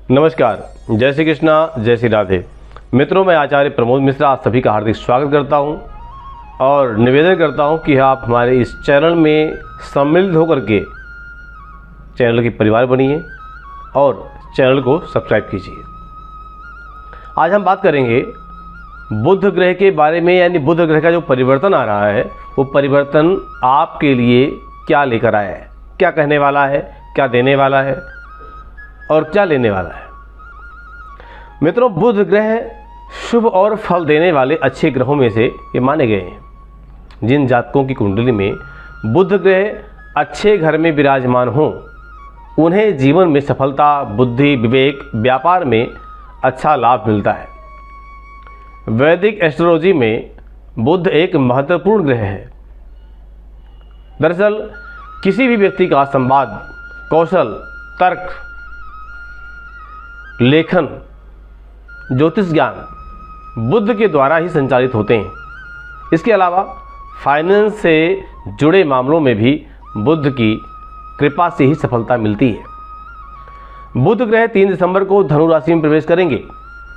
नमस्कार, जय श्री कृष्णा, जय श्री राधे। मित्रों, मैं आचार्य प्रमोद मिश्रा आप सभी का हार्दिक स्वागत करता हूं और निवेदन करता हूं कि आप हमारे इस चैनल में सम्मिलित होकर के चैनल के परिवार बनिए और चैनल को सब्सक्राइब कीजिए। आज हम बात करेंगे बुध ग्रह के बारे में, यानी बुध ग्रह का जो परिवर्तन आ रहा है वो परिवर्तन आपके लिए क्या लेकर आया है, क्या कहने वाला है, क्या देने वाला है और क्या लेने वाला है। मित्रों, बुध ग्रह शुभ और फल देने वाले अच्छे ग्रहों में से ये माने गए हैं। जिन जातकों की कुंडली में बुध ग्रह अच्छे घर में विराजमान हों, उन्हें जीवन में सफलता, बुद्धि, विवेक, व्यापार में अच्छा लाभ मिलता है। वैदिक एस्ट्रोलॉजी में बुध एक महत्वपूर्ण ग्रह है। दरअसल किसी भी व्यक्ति का संवाद, कौशल, तर्क, लेखन, ज्योतिष ज्ञान बुध के द्वारा ही संचालित होते हैं। इसके अलावा फाइनेंस से जुड़े मामलों में भी बुध की कृपा से ही सफलता मिलती है। बुध ग्रह 3 दिसंबर को धनु राशि में प्रवेश करेंगे।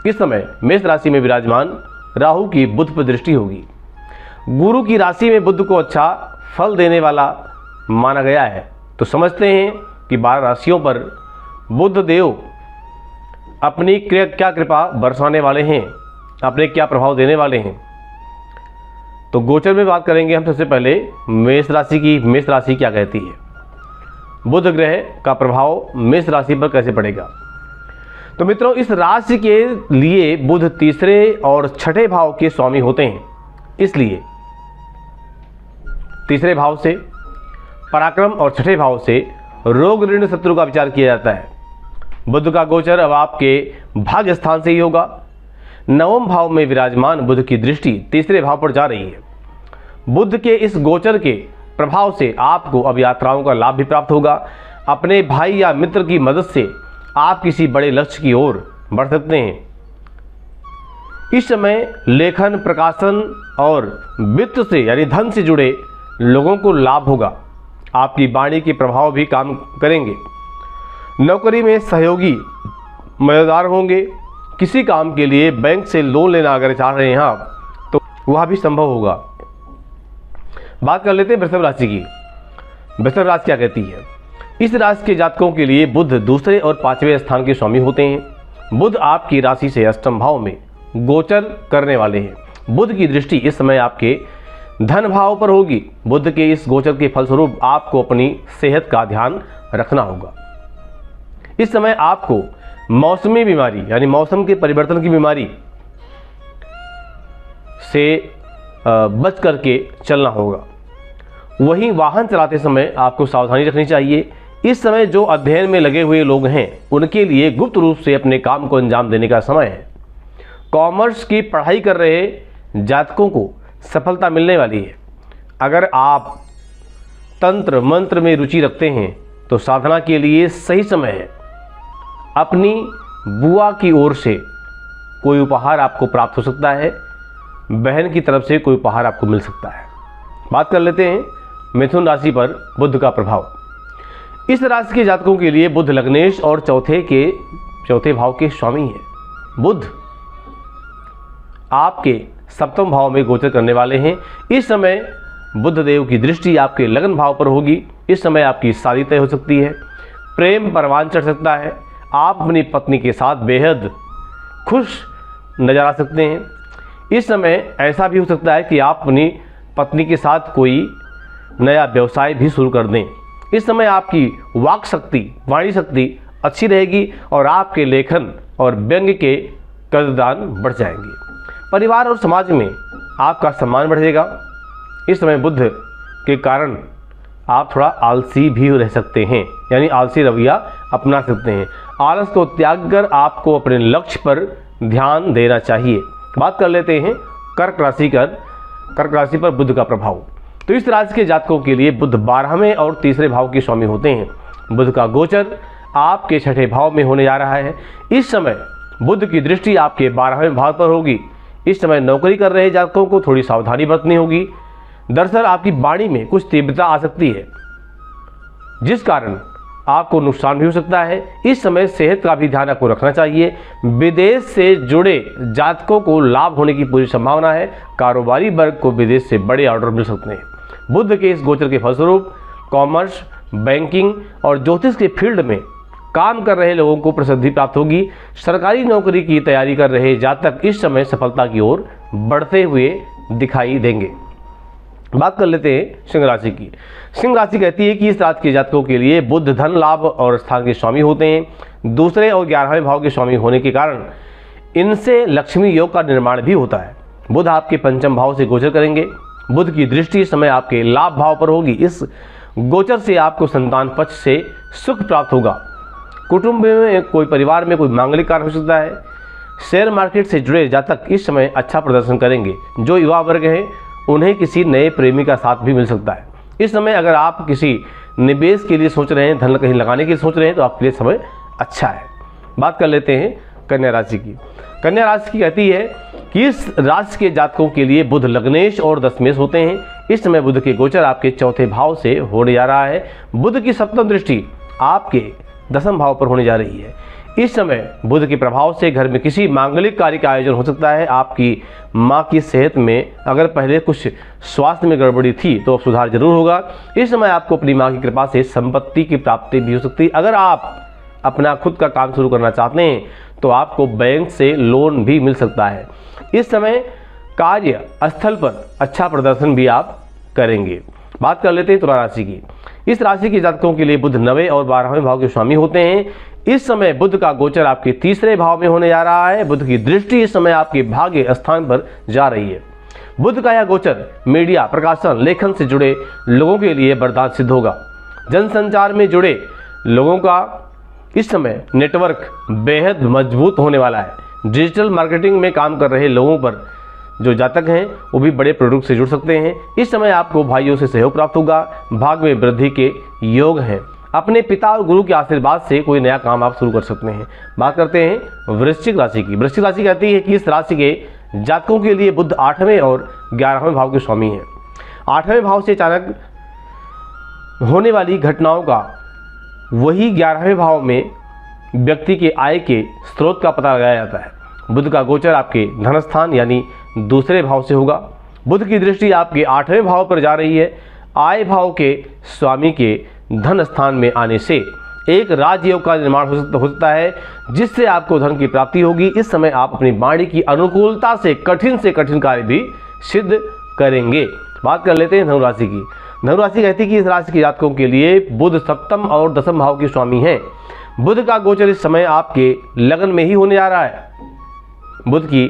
इस समय मेष राशि में विराजमान राहु की बुध पर दृष्टि होगी। गुरु की राशि में बुध को अच्छा फल देने वाला माना गया है। तो समझते हैं कि 12 राशियों पर बुध देव अपनी क्या कृपा बरसाने वाले हैं, अपने क्या प्रभाव देने वाले हैं। तो गोचर में बात करेंगे हम सबसे पहले मेष राशि की। मेष राशि क्या कहती है, बुध ग्रह का प्रभाव मेष राशि पर कैसे पड़ेगा। तो मित्रों, इस राशि के लिए बुध तीसरे और छठे भाव के स्वामी होते हैं। इसलिए तीसरे भाव से पराक्रम और छठे भाव से रोग, ऋण, शत्रु का विचार किया जाता है। बुध का गोचर अब आपके भाग्य स्थान से ही होगा। नवम भाव में विराजमान बुध की दृष्टि तीसरे भाव पर जा रही है। बुध के इस गोचर के प्रभाव से आपको अब यात्राओं का लाभ भी प्राप्त होगा। अपने भाई या मित्र की मदद से आप किसी बड़े लक्ष्य की ओर बढ़ सकते हैं। इस समय लेखन, प्रकाशन और वित्त से यानी धन से जुड़े लोगों को लाभ होगा। आपकी वाणी के प्रभाव भी काम करेंगे। नौकरी में सहयोगी मददगार होंगे। किसी काम के लिए बैंक से लोन लेना अगर चाह रहे हैं आप, तो वह भी संभव होगा। बात कर लेते हैं वृषभ राशि की। वृषभ राशि क्या कहती है। इस राशि के जातकों के लिए बुध दूसरे और 5वें स्थान के स्वामी होते हैं। बुध आपकी राशि से अष्टम भाव में गोचर करने वाले हैं। बुध की दृष्टि इस समय आपके धन भाव पर होगी। बुध के इस गोचर के फलस्वरूप आपको अपनी सेहत का ध्यान रखना होगा। इस समय आपको मौसमी बीमारी यानी मौसम के परिवर्तन की बीमारी से बच करके चलना होगा। वहीं वाहन चलाते समय आपको सावधानी रखनी चाहिए। इस समय जो अध्ययन में लगे हुए लोग हैं, उनके लिए गुप्त रूप से अपने काम को अंजाम देने का समय है। कॉमर्स की पढ़ाई कर रहे जातकों को सफलता मिलने वाली है। अगर आप तंत्र मंत्र में रुचि रखते हैं तो साधना के लिए सही समय है। अपनी बुआ की ओर से कोई उपहार आपको प्राप्त हो सकता है। बहन की तरफ से कोई उपहार आपको मिल सकता है। बात कर लेते हैं मिथुन राशि पर बुध का प्रभाव। इस राशि के जातकों के लिए बुध लग्नेश और चौथे भाव के स्वामी हैं। बुध आपके सप्तम भाव में गोचर करने वाले हैं। इस समय बुध देव की दृष्टि आपके लगन भाव पर होगी। इस समय आपकी शादी तय हो सकती है। प्रेम परवान चढ़ सकता है। आप अपनी पत्नी के साथ बेहद खुश नजर आ सकते हैं। इस समय ऐसा भी हो सकता है कि आप अपनी पत्नी के साथ कोई नया व्यवसाय भी शुरू कर दें। इस समय आपकी वाक शक्ति, वाणी शक्ति अच्छी रहेगी और आपके लेखन और व्यंग्य के कदरदान बढ़ जाएंगे। परिवार और समाज में आपका सम्मान बढ़ेगा। इस समय बुध के कारण आप थोड़ा आलसी भी रह सकते हैं, यानी आलसी रवैया अपना सकते हैं। आलस को त्याग कर आपको अपने लक्ष्य पर ध्यान देना चाहिए। बात कर लेते हैं कर्क राशि पर बुध का प्रभाव। तो इस राशि के जातकों के लिए बुध 12वें और तीसरे भाव के स्वामी होते हैं। बुध का गोचर आपके छठे भाव में होने जा रहा है। इस समय बुध की दृष्टि आपके 12वें भाव पर होगी। इस समय नौकरी कर रहे जातकों को थोड़ी सावधानी बरतनी होगी। दरअसल आपकी वाणी में कुछ तीव्रता आ सकती है, जिस कारण आपको नुकसान भी हो सकता है। इस समय सेहत का भी ध्यान आपको रखना चाहिए। विदेश से जुड़े जातकों को लाभ होने की पूरी संभावना है। कारोबारी वर्ग को विदेश से बड़े ऑर्डर मिल सकते हैं। बुध के इस गोचर के फलस्वरूप कॉमर्स, बैंकिंग और ज्योतिष के फील्ड में काम कर रहे लोगों को प्रसिद्धि प्राप्त होगी। सरकारी नौकरी की तैयारी कर रहे जातक इस समय सफलता की ओर बढ़ते हुए दिखाई देंगे। बात कर लेते हैं सिंह राशि की। सिंह राशि कहती है कि इस राशि के जातकों के लिए बुध धन लाभ और स्थान के स्वामी होते हैं। दूसरे और 11वें भाव के स्वामी होने के कारण इनसे लक्ष्मी योग का निर्माण भी होता है। बुध आपके पंचम भाव से गोचर करेंगे। बुध की दृष्टि इस समय आपके लाभ भाव पर होगी। इस गोचर से आपको संतान पक्ष से सुख प्राप्त होगा। कुटुंब में कोई परिवार में कोई मांगलिक कार्य हो सकता है। शेयर मार्केट से जुड़े जातक इस समय अच्छा प्रदर्शन करेंगे। जो युवा वर्ग हैं उन्हें किसी नए प्रेमी का साथ भी मिल सकता है। इस समय अगर आप किसी निवेश के लिए सोच रहे हैं, धन कहीं लगाने के लिए सोच रहे हैं, तो आपके लिए समय अच्छा है। बात कर लेते हैं कन्या राशि की। कन्या राशि की कहती है कि इस राशि के जातकों के लिए बुध लग्नेश और दशमेश होते हैं। इस समय बुध के गोचर आपके चौथे भाव से होने जा रहा है। बुध की सप्तम दृष्टि आपके दसम भाव पर होने जा रही है। इस समय बुध के प्रभाव से घर में किसी मांगलिक कार्य का आयोजन हो सकता है। आपकी मां की सेहत में अगर पहले कुछ स्वास्थ्य में गड़बड़ी थी तो अब सुधार जरूर होगा। इस समय आपको अपनी मां की कृपा से संपत्ति की प्राप्ति भी हो सकती है। अगर आप अपना खुद का काम शुरू करना चाहते हैं तो आपको बैंक से लोन भी मिल सकता है। इस समय कार्य स्थल पर अच्छा प्रदर्शन भी आप करेंगे। बात कर लेते हैं तुला राशि की। इस राशि के जातकों के लिए बुध 9वें और 12वें भाव के स्वामी होते हैं। इस समय बुध का गोचर आपके तीसरे भाव में होने जा रहा है। बुध की दृष्टि इस समय आपके भाग्य स्थान पर जा रही है। बुध का यह गोचर मीडिया, प्रकाशन, लेखन से जुड़े लोगों के लिए वरदान सिद्ध होगा। जनसंचार में जुड़े लोगों का इस समय नेटवर्क बेहद मजबूत होने वाला है। डिजिटल मार्केटिंग में काम कर रहे लोगों पर जो जातक हैं वो भी बड़े प्रोडक्ट से जुड़ सकते हैं। इस समय आपको भाइयों से सहयोग प्राप्त होगा। भाग में वृद्धि के योग हैं। अपने पिता और गुरु के आशीर्वाद से कोई नया काम आप शुरू कर सकते हैं। बात करते हैं वृश्चिक राशि की। वृश्चिक राशि कहती है कि इस राशि के जातकों के लिए बुध 8वें और 11वें भाव के स्वामी हैं। 8वें भाव से अचानक होने वाली घटनाओं का वही 11वें भाव में व्यक्ति के आय के स्रोत का पता लगाया जाता है। बुध का गोचर आपके धन स्थान यानी दूसरे भाव से होगा। बुध की दृष्टि आपके 8वें भाव पर जा रही है। आय भाव के स्वामी के धन स्थान में आने से एक राजयोग का निर्माण हो सकता है, जिससे आपको धन की प्राप्ति होगी। इस समय आप अपनी वाणी की अनुकूलता से कठिन कार्य भी सिद्ध करेंगे। बात कर लेते हैं धनु राशि की। धनु राशि कहती है कि इस राशि के जातकों के लिए बुध सप्तम और दसम भाव के स्वामी हैं। बुध का गोचर इस समय आपके लगन में ही होने जा रहा है। बुध की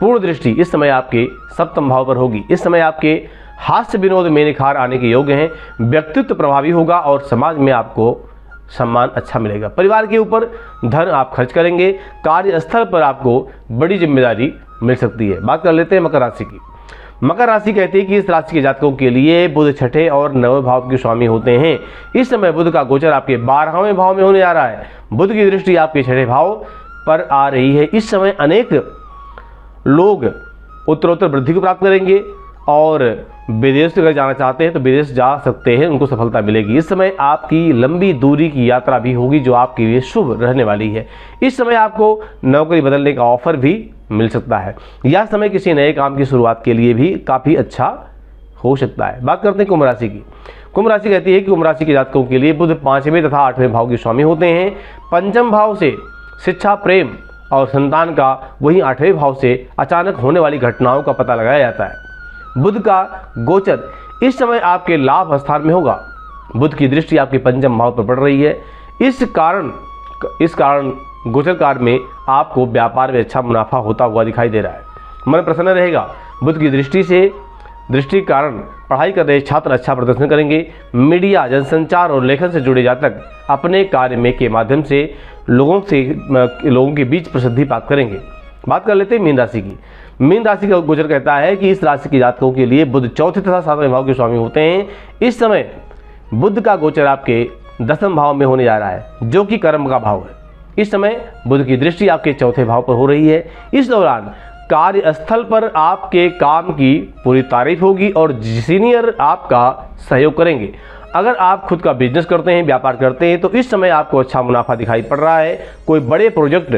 पूर्ण दृष्टि इस समय आपके सप्तम भाव पर होगी। इस समय आपके हास्य विनोद में निखार आने के योग्य हैं। व्यक्तित्व प्रभावी होगा और समाज में आपको सम्मान अच्छा मिलेगा। परिवार के ऊपर धन आप खर्च करेंगे। कार्यस्थल पर आपको बड़ी जिम्मेदारी मिल सकती है। बात कर लेते हैं मकर राशि की। मकर राशि कहती है कि इस राशि के जातकों के लिए बुध छठे और 9वें भाव के स्वामी होते हैं। इस समय बुध का गोचर आपके 12वें भाव में होने जा रहा है। बुध की दृष्टि आपके छठे भाव पर आ रही है। इस समय अनेक लोग उत्तरोत्तर वृद्धि को प्राप्त करेंगे और विदेश अगर जाना चाहते हैं तो विदेश जा सकते हैं, उनको सफलता मिलेगी। इस समय आपकी लंबी दूरी की यात्रा भी होगी जो आपके लिए शुभ रहने वाली है। इस समय आपको नौकरी बदलने का ऑफर भी मिल सकता है। यह समय किसी नए काम की शुरुआत के लिए भी काफ़ी अच्छा हो सकता है। बात करते हैं कुंभ राशि की। कुंभ राशि कहती है कि कुंभ राशि के जातकों के लिए बुध 5वें तथा 8वें भाव के स्वामी होते हैं। पंचम भाव से शिक्षा, प्रेम और संतान का वहीं 8वें भाव से अचानक होने वाली घटनाओं का पता लगाया जाता है। बुध का गोचर इस समय आपके लाभ स्थान में होगा। बुध की दृष्टि आपके पंचम भाव पर पड़ रही है। इस कारण गोचर काल में आपको व्यापार में अच्छा मुनाफा होता हुआ दिखाई दे रहा है। मन प्रसन्न रहेगा। बुध की दृष्टि के कारण पढ़ाई कर रहे छात्र अच्छा प्रदर्शन करेंगे। मीडिया, जनसंचार और लेखन से जुड़े जातक अपने कार्य में के माध्यम से लोगों के बीच प्रसिद्धि प्राप्त करेंगे। बात कर लेते हैं मीन राशि की। मीन राशि का गोचर कहता है कि इस राशि के जातकों के लिए बुध चौथे तथा 7वें भाव के स्वामी होते हैं। इस समय बुध का गोचर आपके 10वें भाव में होने जा रहा है, जो कि कर्म का भाव है। इस समय बुध की दृष्टि आपके चौथे भाव पर हो रही है। इस दौरान कार्यस्थल पर आपके काम की पूरी तारीफ होगी और सीनियर आपका सहयोग करेंगे। अगर आप खुद का बिजनेस करते हैं, व्यापार करते हैं, तो इस समय आपको अच्छा मुनाफा दिखाई पड़ रहा है। कोई बड़े प्रोजेक्ट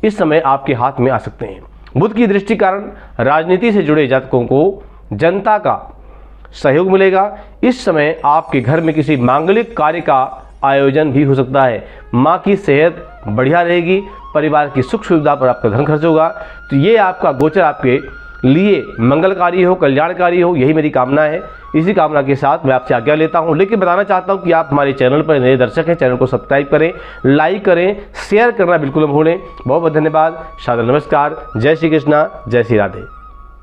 इस समय आपके हाथ में आ सकते हैं। बुध की दृष्टि कारण राजनीति से जुड़े जातकों को जनता का सहयोग मिलेगा। इस समय आपके घर में किसी मांगलिक कार्य का आयोजन भी हो सकता है। माँ की सेहत बढ़िया रहेगी, परिवार की सुख सुविधा पर आपका धन खर्च होगा। तो ये आपका गोचर आपके लिए मंगलकारी हो, कल्याणकारी हो, यही मेरी कामना है। इसी कामना के साथ मैं आपसे आज्ञा लेता हूं, लेकिन बताना चाहता हूं कि आप हमारे चैनल पर नए दर्शक हैं, चैनल को सब्सक्राइब करें, लाइक करें, शेयर करना बिल्कुल न भूलें। बहुत बहुत धन्यवाद। सादर नमस्कार। जय श्री कृष्णा, जय श्री राधे।